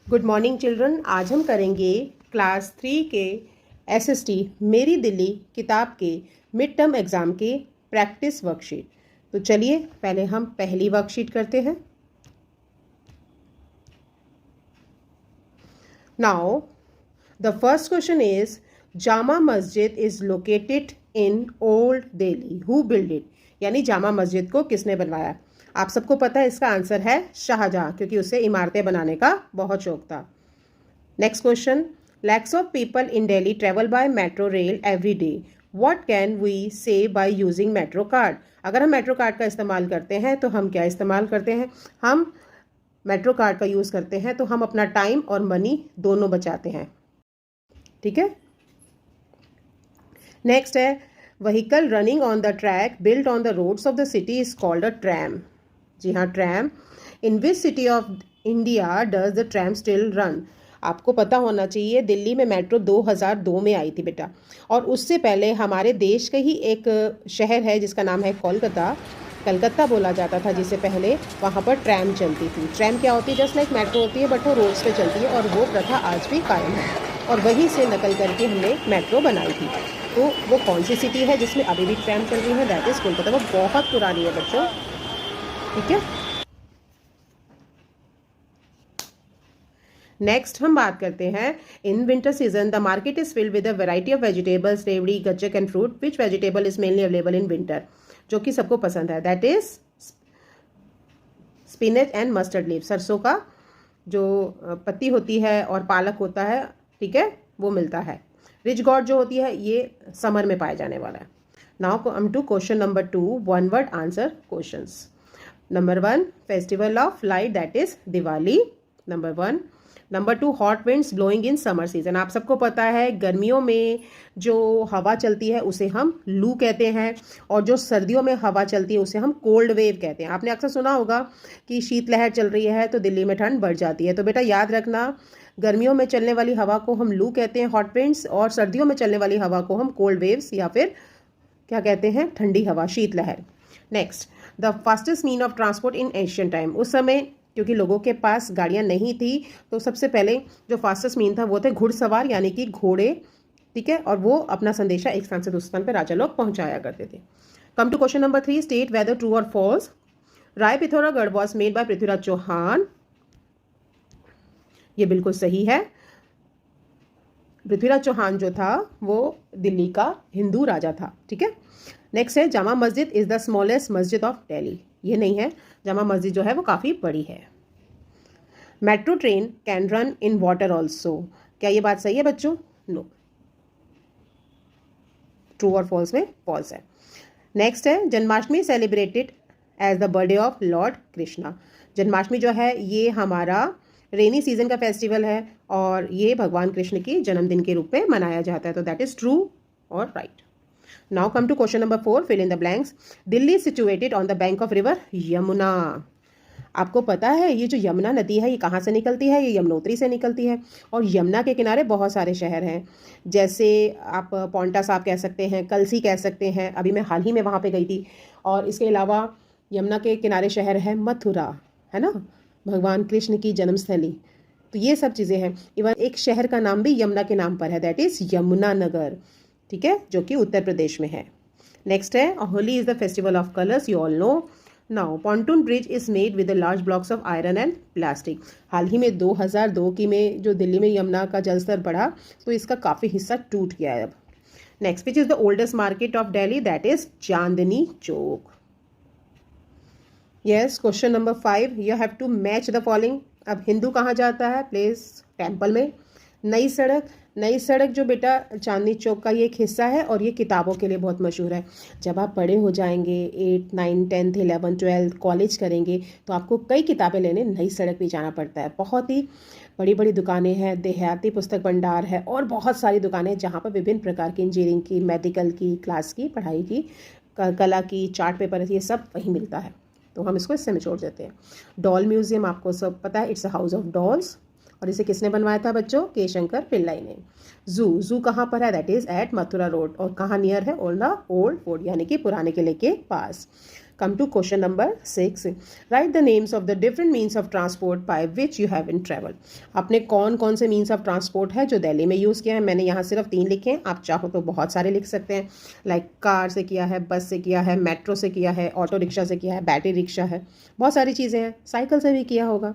Good morning children. आज हम करेंगे क्लास 3 के एसएसटी मेरी दिल्ली किताब के मिड टर्म एग्ज़ाम के प्रैक्टिस वर्कशीट। तो चलिए पहले हम पहली वर्कशीट करते हैं। Now the first question is Jama Masjid is located in old Delhi, who build it? यानी जामा मस्जिद को किसने बनवाया? आप सबको पता है इसका आंसर है शाहजहां, क्योंकि उसे इमारतें बनाने का बहुत शौक था। Next question, lakhs of people in Delhi travel by metro rail every day, what can we say by using metro card? अगर हम मेट्रो कार्ड का इस्तेमाल करते हैं तो हम क्या इस्तेमाल करते हैं? हम मेट्रो कार्ड का यूज़ करते हैं तो हम अपना टाइम और मनी दोनों बचाते हैं। ठीक है। नेक्स्ट है, vehicle running on the track built on the roads of the city is called a tram. जी हाँ, tram. In which city of India does the tram still run? आपको पता होना चाहिए दिल्ली में मेट्रो 2002 में आई थी बेटा, और उससे पहले हमारे देश का ही एक शहर है जिसका नाम है कोलकाता, कलकत्ता बोला जाता था जिसे पहले, वहाँ पर ट्रैम चलती थी। ट्रैम क्या होती है? जस्ट लाइक मेट्रो होती है बट वो रोड्स पे चलती है, और वो प्रथा आज भी कायम है, और वहीं से नकल करके हमने मेट्रो बनाई थी। तो वो कौन सी सिटी है जिसमें अभी भी ट्रैम चल रही है? That is Kolkata. वो बहुत पुरानी है बच्चों। ठीक है। नेक्स्ट हम बात करते हैं, in winter season the market is filled with a variety of vegetables, revdi, gajak and fruit. Which vegetable is mainly available in winter? जो कि सबको पसंद है, that is spinach and mustard leave. सरसों का जो पत्ती होती है और पालक होता है, ठीक है, वो मिलता है। रिच गॉड जो होती है ये समर में पाया जाने वाला है। Now come to question number 2, one word answer questions. Number 1, festival of light, that is Diwali, number 1। Number 2, hot winds blowing in summer season. आप सबको पता है गर्मियों में जो हवा चलती है उसे हम लू कहते हैं, और जो सर्दियों में हवा चलती है उसे हम कोल्ड वेव कहते हैं। आपने अक्सर सुना होगा कि शीतलहर चल रही है तो दिल्ली में ठंड बढ़ जाती है। तो बेटा याद रखना, गर्मियों में चलने वाली हवा को हम लू कहते हैं, हॉट विंड्स, और सर्दियों में चलने वाली हवा को हम कोल्ड वेव्स या फिर क्या कहते हैं, ठंडी हवा, शीतलहर। Next, the fastest mean of transport in Asian time. उस समय क्योंकि लोगों के पास गाड़ियां नहीं थी तो सबसे पहले जो फास्टेस्ट मीन था वो थे घुड़सवार, यानी कि घोड़े। ठीक है, और वो अपना संदेशा एक स्थान से दूसरे स्थान पर राजा लोग पहुंचाया करते थे। Come to question number 3, state whether true और false. Rai Pithoragarh was made by Prithviraj Chauhan. ये बिल्कुल सही है। पृथ्वीराज चौहान जो था वो दिल्ली का हिंदू राजा था। ठीक है। नेक्स्ट है, Jama Masjid is the smallest मस्जिद ऑफ दिल्ली। ये नहीं है, जामा मस्जिद जो है वो काफ़ी बड़ी है। Metro train can run in water also. क्या ये बात सही है बच्चों? नो, ट्रू और फॉल्स में फॉल्स है। नेक्स्ट है, Janmashtami celebrated as the birthday of lord Krishna. Janmashtami जो है ये हमारा रेनी सीजन का फेस्टिवल है, और ये भगवान कृष्ण की जन्मदिन के रूप में मनाया जाता है। तो दैट इज ट्रू और right. Now come to question number 4, fill in the blanks. Delhi situated on the bank of river Yamuna. आपको पता है ये जो यमुना नदी है ये कहाँ से निकलती है? ये यमुनोत्री से निकलती है, और यमुना के किनारे बहुत सारे शहर हैं, जैसे आप पौंटा साहब कह सकते हैं, कलसी कह सकते हैं, अभी मैं हाल ही में वहाँ पे गई थी। और इसके अलावा यमुना के किनारे शहर है मथुरा, है ना, भगवान कृष्ण की जन्मस्थली। तो ये सब चीज़ें हैं। इवन एक शहर का नाम भी यमुना के नाम पर है, दैट इज़ यमुना नगर। ठीक है, जो कि उत्तर प्रदेश में है। नेक्स्ट है, Holi is the festival of colours, you all know. Now pontoon bridge is made with large blocks of iron and plastic. हाल ही में 2002 की में जो दिल्ली में यमुना का जलस्तर बढ़ा तो इसका काफ़ी हिस्सा टूट गया है अब। Next, which is the oldest market of Delhi? That is Chandni Chowk. Yes, question number 5, you have to match the following. अब हिंदू कहाँ जाता है? प्लेस टेम्पल में। नई सड़क, नई सड़क जो बेटा चांदनी चौक का ये एक हिस्सा है, और ये किताबों के लिए बहुत मशहूर है। जब आप बड़े हो जाएंगे, 8, 9, 10, 11, 12 कॉलेज करेंगे तो आपको कई किताबें लेने नई सड़क भी जाना पड़ता है। बहुत ही बड़ी बड़ी दुकानें हैं, देहाती पुस्तक भंडार है, और बहुत सारी दुकानें हैं जहाँ पर विभिन्न प्रकार की इंजीनियरिंग की, मेडिकल की, क्लास की पढ़ाई की, कला की, चार्ट पेपर, ये सब वहीं मिलता है। तो हम इसको इससे निचोड़ देते हैं। डॉल म्यूजियम आपको सब पता है, it's a house of dolls, और इसे किसने बनवाया था बच्चों? के शंकर पिल्लाई ने। जू कहाँ पर है? That is at Mathura road, और कहाँ नियर है? ओल्ड फोर्ट, यानी कि पुराने किले के पास। Come to question number 6. Write the names of the different means of transport by which you have in travel. आपने कौन कौन से मीन्स ऑफ ट्रांसपोर्ट है जो दिल्ली में यूज़ किया है. मैंने यहाँ सिर्फ 3 लिखे हैं, आप चाहो तो बहुत सारे लिख सकते हैं. लाइक कार से किया है, बस से किया है, मेट्रो से किया है, ऑटो रिक्शा से किया है, बैटरी रिक्शा है, बहुत सारी चीज़ें हैं. साइकिल से भी किया होगा,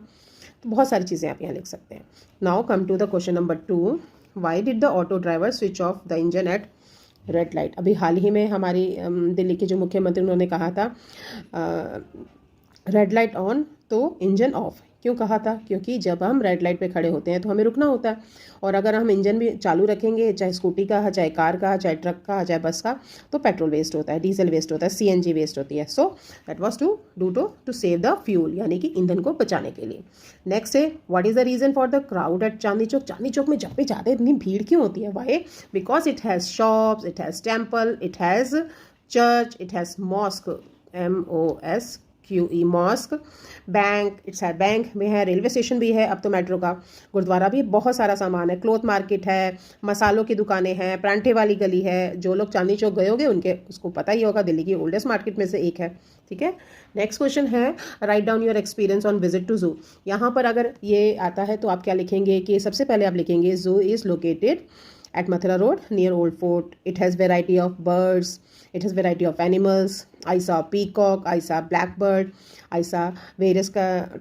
तो बहुत सारी चीज़ें आप यहाँ लिख सकते हैं. Now come to the question number 2. Why did the auto driver switch off the engine at red light. अभी हाल ही में हमारी दिल्ली के जो मुख्यमंत्री उन्होंने कहा था रेड लाइट ऑन तो इंजन ऑफ. क्यों कहा था? क्योंकि जब हम रेड लाइट पे खड़े होते हैं तो हमें रुकना होता है, और अगर हम इंजन भी चालू रखेंगे, चाहे स्कूटी का, चाहे कार का, चाहे ट्रक का, चाहे बस का, तो पेट्रोल वेस्ट होता है, डीजल वेस्ट होता है, CNG वेस्ट होती है. So that was to save the fuel, यानी कि ईंधन को बचाने के लिए. नेक्स्ट है what is the reason for the crowd at Chandni Chowk. Chandni Chowk में जब भी जाते हैं इतनी भीड़ क्यों होती है? Why? Because it has shops, it has temple, it has church, it has mosque, MOSQE mosque, bank, it's है बैंक में है, रेलवे स्टेशन भी है, अब तो मेट्रो का, गुरुद्वारा भी, बहुत सारा सामान है, क्लोथ मार्केट है, मसालों की दुकानें हैं, परांठे वाली गली है. जो लोग चांदनी चौक गए होंगे उनके उसको पता ही होगा, दिल्ली की ओल्डेस्ट मार्केट में से एक है. ठीक है. नेक्स्ट क्वेश्चन है write down your experience on visit to zoo. यहाँ पर अगर ये आता है तो आप क्या लिखेंगे कि सबसे पहले आप लिखेंगे जू is located at Mathura Road near Old Fort. It has variety of birds, it has variety of animals. I saw peacock, I saw blackbird, I saw various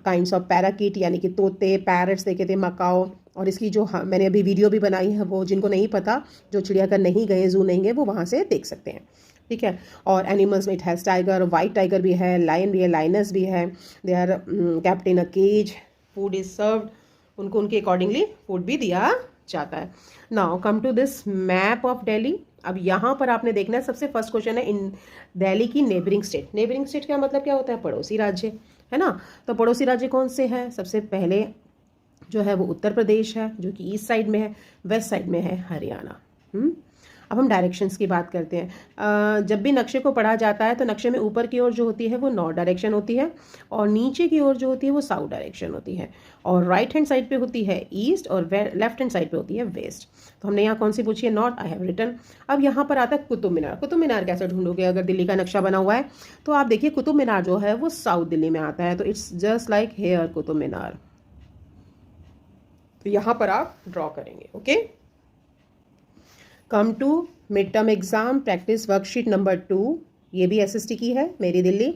kinds of parakeet यानी कि तोते, parrots देखे थे, Macau. और इसकी जो मैंने अभी वीडियो भी बनाई है, वो जिनको नहीं पता, जो चिड़ियाघर नहीं गए, जू नहीं गए, वो वहाँ से देख सकते हैं. ठीक है. और एनिमल्स में it has tiger, white tiger भी है, लायन भी है, लाइनस भी है. They are kept in a cage. Food is served, उनको उनके अकॉर्डिंगली फूड भी दिया जाता है. Now come to this map of Delhi. अब यहाँ पर आपने देखना है, सबसे फर्स्ट क्वेश्चन है इन दिल्ली की नेबरिंग स्टेट. नेबरिंग स्टेट का मतलब क्या होता है? पड़ोसी राज्य, है ना. तो पड़ोसी राज्य कौन से हैं? सबसे पहले जो है वो उत्तर प्रदेश है, जो कि ईस्ट साइड में है. वेस्ट साइड में है हरियाणा. अब हम डायरेक्शंस की बात करते हैं. जब भी नक्शे को पढ़ा जाता है तो नक्शे में ऊपर की ओर जो होती है वो नॉर्थ डायरेक्शन होती है, और नीचे की ओर जो होती है वो साउथ डायरेक्शन होती है, और राइट हैंड साइड पे होती है ईस्ट, और लेफ्ट हैंड साइड पे होती है वेस्ट. तो हमने यहाँ कौन सी पूछी है? नॉर्थ. I have written. अब यहाँ पर आता है कुतुब मीनार. कुतुब मीनार कैसे ढूंढोगे? अगर दिल्ली का नक्शा बना हुआ है तो आप देखिए कुतुब मीनार जो है वो साउथ दिल्ली में आता है, तो it's just like here Qutub Minar. तो यहाँ पर आप ड्रॉ करेंगे. Okay. Come to mid term exam practice worksheet number 2. ये भी SST की है, मेरी दिल्ली.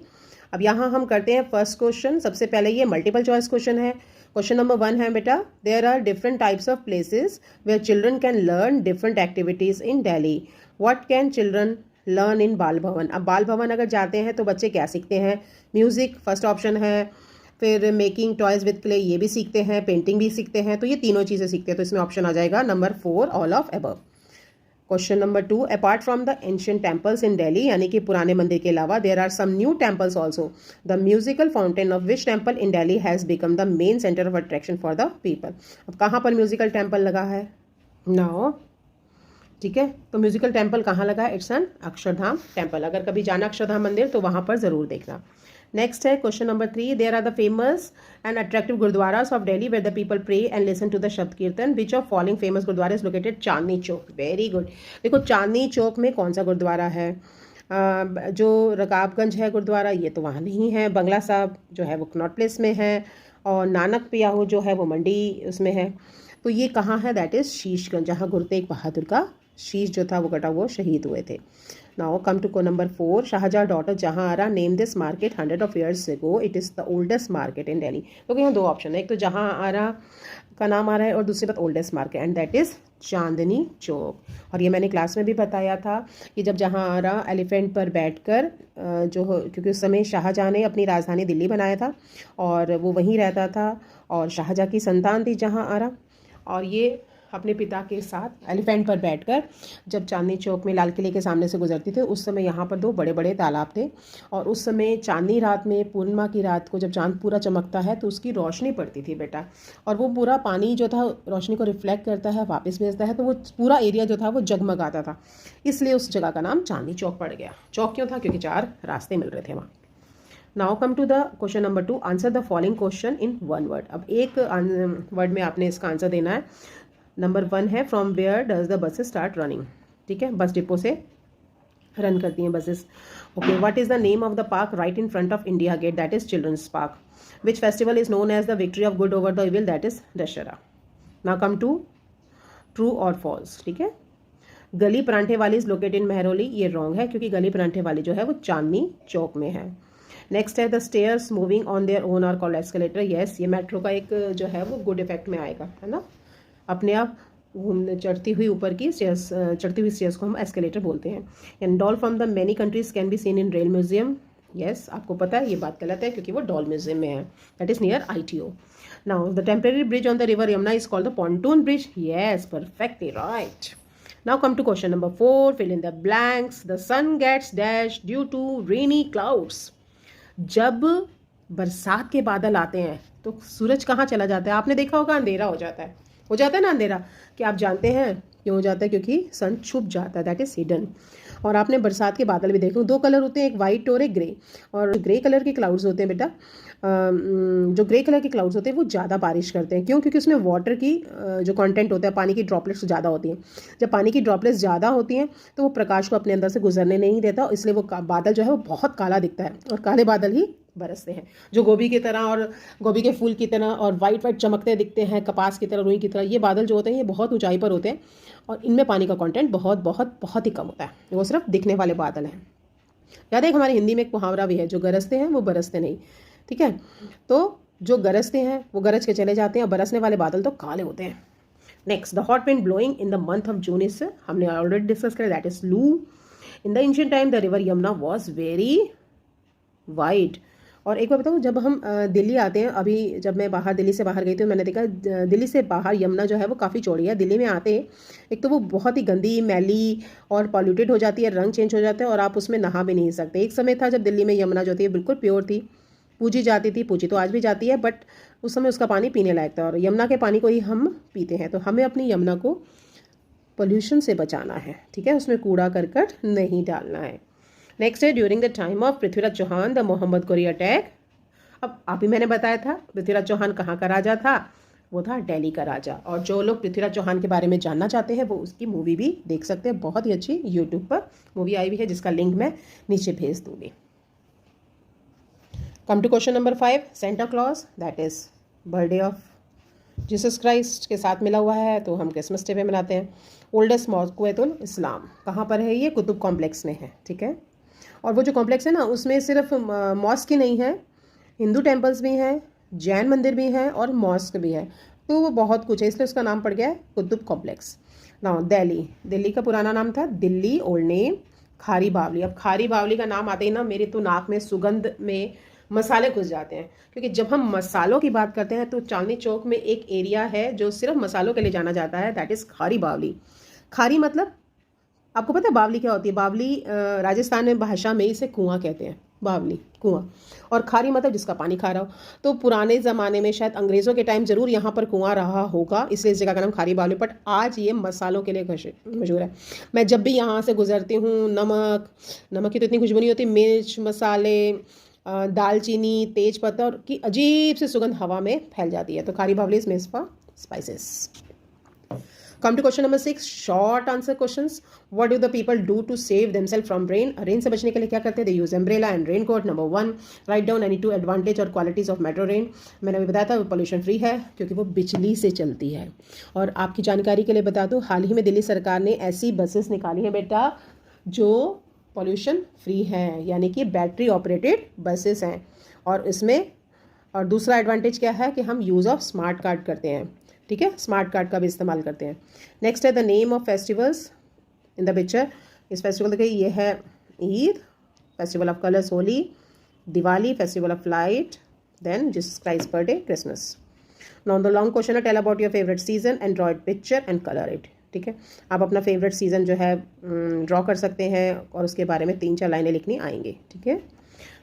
अब यहाँ हम करते हैं फर्स्ट क्वेश्चन. सबसे पहले ये मल्टीपल चॉइस क्वेश्चन है. क्वेश्चन नंबर 1 है बेटा, there are different types of places where children can learn different activities in Delhi. What can children learn in Bal Bhavan. अब बाल भवन अगर जाते हैं तो बच्चे क्या सीखते हैं? म्यूजिक फर्स्ट ऑप्शन है, फिर मेकिंग टॉयज विद क्ले ये भी सीखते हैं, पेंटिंग भी सीखते हैं. तो ये तीनों चीज़ें सीखते हैं, तो इसमें ऑप्शन आ जाएगा number 4 all of above. Question number 2, apart from the ancient temples in Delhi, यानी कि पुराने मंदिर के अलावा, there are some new temples also. The musical fountain of which temple in Delhi has become the main centre of attraction for the people. अब कहाँ पर musical temple लगा है? नाउ ठीक है, तो म्यूजिकल टेम्पल कहाँ लगा है? It's an Akshardham temple. अगर कभी जाना अक्षरधाम मंदिर तो वहाँ पर ज़रूर देखना. नेक्स्ट है question number 3, there are the famous and attractive gurdwaras of Delhi where the people pray and listen to the shabad kirtan. Which of following famous gurdwara is located? Chandni Chowk. Very good. देखो चांदनी चौक में कौन सा गुरुद्वारा है? जो रकाबगंज है गुरुद्वारा, ये तो वहाँ नहीं है. बंगला साहब जो है वो कनॉट प्लेस में है, और नानक पियाहू जो है वो मंडी उसमें है. तो ये कहाँ है? दैट इज़ शीशगंज, जहाँ गुरु तेग बहादुर का शीश जो था वो कटा, वो शहीद हुए थे. Now come to number 4, Shah Jahan daughter Jahanara name this market 100 of years ago. It is the oldest market in Delhi. तो यहाँ 2 ऑप्शन है, एक तो जहांआरा का नाम आ रहा है और दूसरी बात oldest market, and that is Chandni Chowk. और ये मैंने क्लास में भी बताया था कि जब जहांआरा एलिफेंट पर बैठकर क्योंकि उस समय शाहजहाँ ने अपनी राजधानी दिल्ली बनाया था और वो वहीं रहता था, और शाहजहाँ की संतान थी जहांआरा, और ये अपने पिता के साथ एलिफेंट पर बैठकर जब चांदनी चौक में लाल किले के सामने से गुजरती थे, उस समय यहाँ पर 2 बड़े बड़े तालाब थे, और उस समय चांदनी रात में, पूर्णिमा की रात को जब चांद पूरा चमकता है तो उसकी रोशनी पड़ती थी बेटा, और वो पूरा पानी जो था रोशनी को रिफ्लेक्ट करता है, वापस भेजता है, तो वो पूरा एरिया जो था वो जगमगाता था. इसलिए उस जगह का नाम चांदनी चौक पड़ गया. चौक क्यों था? क्योंकि 4 रास्ते मिल रहे थे वहाँ. Now come to the question number 2, answer the following question in 1 word. अब एक वर्ड में आपने इसका आंसर देना है. नंबर 1 है from where does the buses start running. ठीक है, बस डिपो से रन करती हैं buses. Okay, what is the name of the park right in front of India gate? That is children's park. Which festival is known as the victory of good over the evil? That is Dussehra. Now come to true और false. ठीक है, गली परांठे वाली is located इन महरौली. ये wrong है क्योंकि गली परांठे वाली जो है वो चांदनी चौक में है. नेक्स्ट है the stairs moving on their own are called escalator. Yes, ये मेट्रो का एक जो है वो गुड इफेक्ट में आएगा, है ना. अपने आप घूमने चढ़ती हुई ऊपर की स्टेयर्स, चढ़ती हुई स्टेयर्स को हम एस्केलेटर बोलते हैं. And doll from the many countries can be seen in rail museum. Yes, आपको पता है ये बात गलत है क्योंकि वो डॉल म्यूजियम में है. That is near ITO. Now the temporary bridge on the river Yamuna is called the pontoon bridge. Yes, perfectly right. Now come to question number 4. Fill in the blanks. The sun gets dashed due to rainy clouds. जब बरसात के बादल आते हैं तो सूरज कहाँ चला जाता है? आपने देखा होगा अंधेरा हो जाता है ना अंधेरा. क्या आप जानते हैं क्यों हो जाता है? क्योंकि सन छुप जाता है. That is hidden. और आपने बरसात के बादल भी देखे, 2 कलर होते हैं, एक वाइट और एक ग्रे. और ग्रे कलर के क्लाउड्स होते हैं बेटा, जो ग्रे कलर के क्लाउड्स होते हैं वो ज़्यादा बारिश करते हैं. क्यों? क्योंकि उसमें वाटर की जो कंटेंट होता है, पानी की ड्रॉपलेट्स ज़्यादा होती हैं. जब पानी की ड्रॉपलेट्स ज़्यादा होती हैं तो वो प्रकाश को अपने अंदर से गुजरने नहीं देता, इसलिए वो बादल जो है वो बहुत काला दिखता है. और काले बादल ही बरसते हैं, जो गोभी की तरह और गोभी के फूल की तरह और वाइट वाइट चमकते दिखते हैं, कपास की तरह, रुई की तरह. ये बादल जो होते हैं ये बहुत ऊंचाई पर होते हैं और इनमें पानी का कंटेंट बहुत बहुत बहुत ही कम होता है. वो सिर्फ दिखने वाले बादल हैं. याद है एक हमारी हिंदी में एक मुहावरा भी है, जो गरजते हैं वो बरसते नहीं. ठीक है, तो जो गरजते हैं वो गरज के चले जाते हैं और बरसने वाले बादल तो काले होते हैं. Next, the hot wind blowing in the month of June is, हमने ऑलरेडी डिस्कस किया, दैट इज लू. In the ancient time the river Yamuna was very wide. और एक बार बताऊँ, जब हम दिल्ली आते हैं, अभी जब मैं दिल्ली से बाहर गई थी, मैंने देखा दिल्ली से बाहर यमुना जो है वो काफ़ी चौड़ी है. दिल्ली में आते एक तो वो बहुत ही गंदी, मैली और पॉल्यूटेड हो जाती है, रंग चेंज हो जाता है और आप उसमें नहा भी नहीं सकते. एक समय था जब दिल्ली में यमुना जो थी बिल्कुल प्योर थी, पूजी जाती थी, पूजी तो आज भी जाती है, बट उस समय उसका पानी पीने लायक था. और यमुना के पानी को ही हम पीते हैं. तो हमें अपनी यमुना को पोल्यूशन से बचाना है. ठीक है, उसमें कूड़ा करकट नहीं डालना है. नेक्स्ट है, during the time of Prithviraj Chauhan the Mohammad Ghori attack. अब अभी मैंने बताया था पृथ्वीराज चौहान कहाँ का राजा था, वो था दिल्ली का राजा. और जो लोग पृथ्वीराज चौहान के बारे में जानना चाहते हैं वो उसकी मूवी भी देख सकते हैं, बहुत ही अच्छी यूट्यूब पर मूवी आई हुई है जिसका लिंक मैं नीचे भेज दूँगी. Come to question number 5. Santa Claus, that is birthday of Jesus Christ के साथ मिला हुआ है, तो हम क्रिसमस डे पे मनाते हैं. ओल्डेस्ट मॉस्कुएतुल इस्लाम कहाँ पर है? ये कुतुब कॉम्प्लेक्स में है. ठीक है, और वो जो कॉम्प्लेक्स है ना उसमें सिर्फ मॉस्क ही नहीं है, हिंदू टेम्पल्स भी हैं, जैन मंदिर भी हैं और मॉस्क भी है. तो वो बहुत कुछ है, इसलिए उसका नाम पड़ गया है कुतुब कॉम्प्लेक्स. नाउ दिल्ली का पुराना नाम था दिल्ली, ओल्ड नेम खारी बावली. अब खारी बावली का नाम आते ही ना मेरे तो नाक में सुगंध में मसाले घुस जाते हैं, क्योंकि जब हम मसालों की बात करते हैं तो चांदनी चौक में एक एरिया है जो सिर्फ मसालों के लिए जाना जाता है, दैट इज़ खारी बावली. खारी मतलब आपको पता है बावली क्या होती है? बावली राजस्थान में भाषा में इसे कुआं कहते हैं, बावली कुआं. और खारी मतलब जिसका पानी खा रहा हो. तो पुराने ज़माने में शायद अंग्रेज़ों के टाइम ज़रूर यहाँ पर कुआं रहा होगा, इसलिए इस जगह का नाम खारी बावली. बट आज ये मसालों के लिए मशहूर है. मैं जब भी यहाँ से गुजरती हूँ, नमक की तो इतनी खुशबू नहीं होती, मिर्च, मसाले, दालचीनी, तेज पत्ता और की अजीब सी सुगंध हवा में फैल जाती है. तो Khari Baoli is made for spices. Come to question number 6. Short answer questions. What do the people do to save themselves from rain? Rain से बचने के लिए क्या करते हैं? They use umbrella and raincoat. Number 1, write down any 2 advantage और qualities of metro rain. मैंने अभी बताया था वो पोल्यूशन फ्री है क्योंकि वो बिजली से चलती है. और आपकी जानकारी के लिए बता दूँ, हाल ही में दिल्ली सरकार ने ऐसी बसेस निकाली हैं बेटा जो पॉल्यूशन फ्री हैं, यानी कि बैटरी ऑपरेटेड बसेस हैं. और इसमें और दूसरा एडवांटेज क्या है कि हम यूज़ ऑफ स्मार्ट कार्ड करते हैं. ठीक है, स्मार्ट कार्ड का भी इस्तेमाल करते हैं. नेक्स्ट है the name of festivals in the picture. इस फेस्टिवल देखिए, ये है Eid, festival of colours Holi, Diwali, festival of light, then Jesus Christ birthday, Christmas. Now the long question है, tell about your favourite season and draw it picture and colour it. ठीक है, आप अपना favourite season जो है ड्रॉ कर सकते हैं और उसके बारे में 3-4 लाइनें लिखनी आएंगी. ठीक है,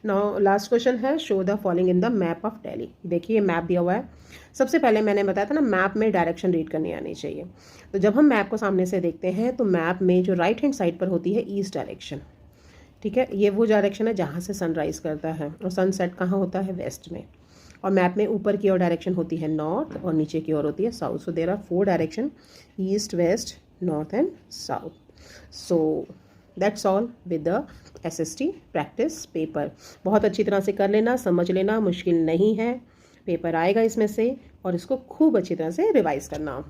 नाउ लास्ट क्वेश्चन है, show the following in the map of Delhi. देखिए मैप दिया हुआ है. सबसे पहले मैंने बताया था ना, मैप में डायरेक्शन रीड करनी आनी चाहिए. तो जब हम मैप को सामने से देखते हैं तो मैप में जो राइट हैंड साइड पर होती है ईस्ट डायरेक्शन. ठीक है, ये वो डायरेक्शन है जहाँ से सनराइज करता है और सनसेट कहाँ होता है? वेस्ट में. और मैप में ऊपर की ओर डायरेक्शन होती है नॉर्थ और नीचे की ओर होती है south. So there are 4 direction, east, west, north and south. So that's all with the SST practice paper. बहुत अच्छी तरह से कर लेना, समझ लेना, मुश्किल नहीं है, पेपर आएगा इसमें से, और इसको खूब अच्छी तरह से रिवाइज करना।